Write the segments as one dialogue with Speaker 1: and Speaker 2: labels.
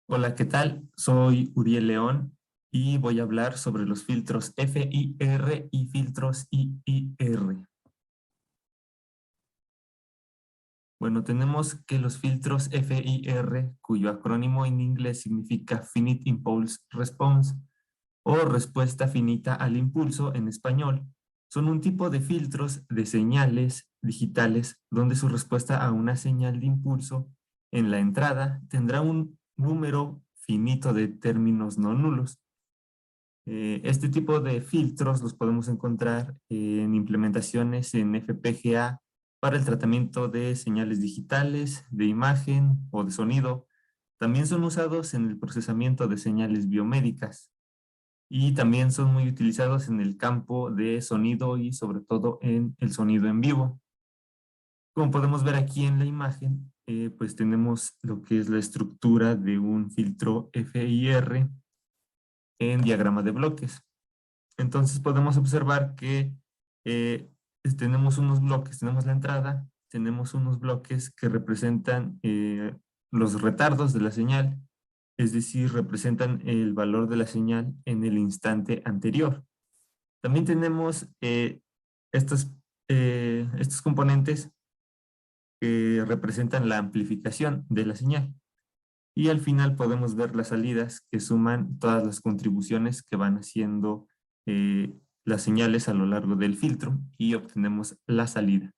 Speaker 1: Hola, ¿qué tal? Soy Uriel León y voy a hablar sobre los filtros FIR y filtros IIR. Bueno, tenemos que los filtros FIR, cuyo acrónimo en inglés significa Finite Impulse Response o respuesta finita al impulso en español, son un tipo de filtros de señales digitales donde su respuesta a una señal de impulso en la entrada tendrá un número finito de términos no nulos. Este tipo de filtros los podemos encontrar en implementaciones en FPGA para el tratamiento de señales digitales, de imagen o de sonido. También son usados en el procesamiento de señales biomédicas y también son muy utilizados en el campo de sonido y sobre todo en el sonido en vivo. Como podemos ver aquí en la imagen, pues tenemos lo que es la estructura de un filtro FIR en diagrama de bloques. Entonces podemos observar que tenemos unos bloques, tenemos la entrada, tenemos unos bloques que representan los retardos de la señal, es decir, representan el valor de la señal en el instante anterior. También tenemos estos, estos componentes que representan la amplificación de la señal. Y al final podemos ver las salidas que suman todas las contribuciones que van haciendo las señales a lo largo del filtro y obtenemos la salida.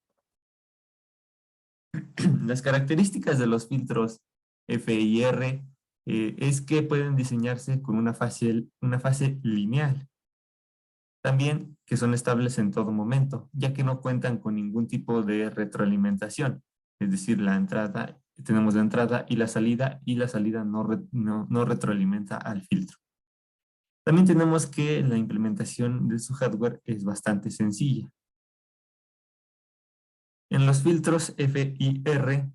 Speaker 1: Las características de los filtros FIR es que pueden diseñarse con una fase lineal. También que son estables en todo momento, ya que no cuentan con ningún tipo de retroalimentación. Es decir, la entrada, tenemos la entrada y la salida no retroalimenta al filtro. También tenemos que la implementación de su hardware es bastante sencilla. En los filtros FIR,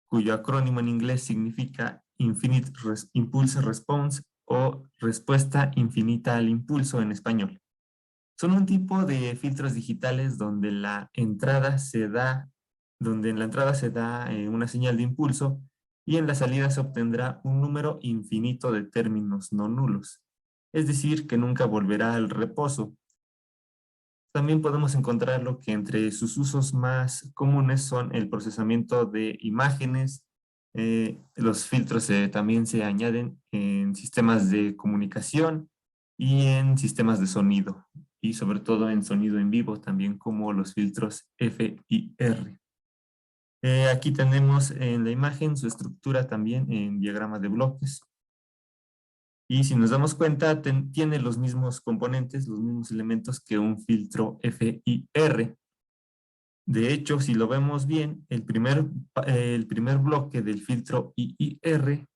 Speaker 1: cuyo acrónimo en inglés significa Infinite Impulse Response o respuesta infinita al impulso en español. Son un tipo de filtros digitales donde en la entrada se da una señal de impulso y en la salida se obtendrá un número infinito de términos no nulos. Es decir, que nunca volverá al reposo. También podemos encontrarlo que entre sus usos más comunes son el procesamiento de imágenes. Los filtros también se añaden en sistemas de comunicación y en sistemas de sonido, y sobre todo en sonido en vivo, también como los filtros FIR. Aquí tenemos en la imagen su estructura también en diagrama de bloques. Y si nos damos cuenta, tiene los mismos componentes, los mismos elementos que un filtro FIR. De hecho, si lo vemos bien, el primer bloque del filtro IIR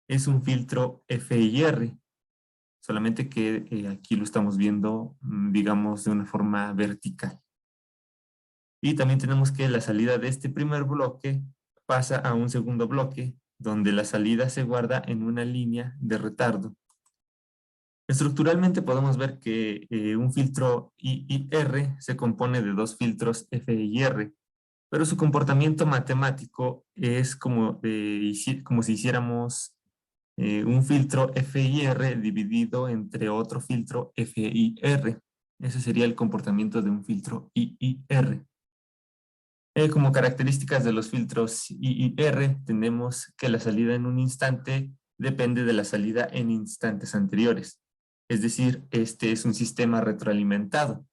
Speaker 1: es un filtro FIR, solamente que aquí lo estamos viendo, digamos, de una forma vertical. Y también tenemos que la salida de este primer bloque pasa a un segundo bloque, donde la salida se guarda en una línea de retardo. Estructuralmente podemos ver que un filtro IIR se compone de dos filtros FIR, pero su comportamiento matemático es como si hiciéramos un filtro FIR dividido entre otro filtro FIR. Ese sería el comportamiento de un filtro IIR. Como características de los filtros IIR, tenemos que la salida en un instante depende de la salida en instantes anteriores. Es decir, este es un sistema retroalimentado.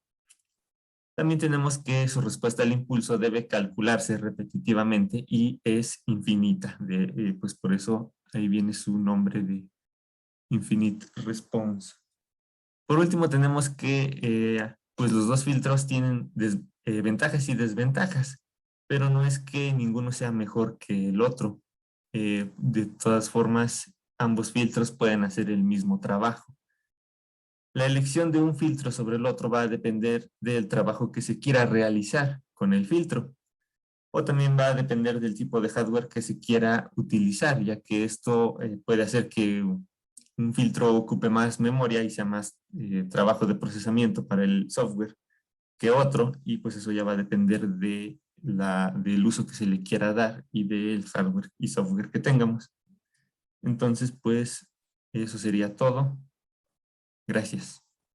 Speaker 1: También tenemos que su respuesta al impulso debe calcularse repetitivamente y es infinita. Pues por eso ahí viene su nombre de Infinite Response. Por último, tenemos que pues los dos filtros tienen ventajas y desventajas, pero no es que ninguno sea mejor que el otro. De todas formas, ambos filtros pueden hacer el mismo trabajo. La elección de un filtro sobre el otro va a depender del trabajo que se quiera realizar con el filtro, o también va a depender del tipo de hardware que se quiera utilizar, ya que esto puede hacer que un filtro ocupe más memoria y sea más trabajo de procesamiento para el software que otro, y pues eso ya va a depender del uso que se le quiera dar y del hardware y software que tengamos. Entonces, pues, eso sería todo. Gracias.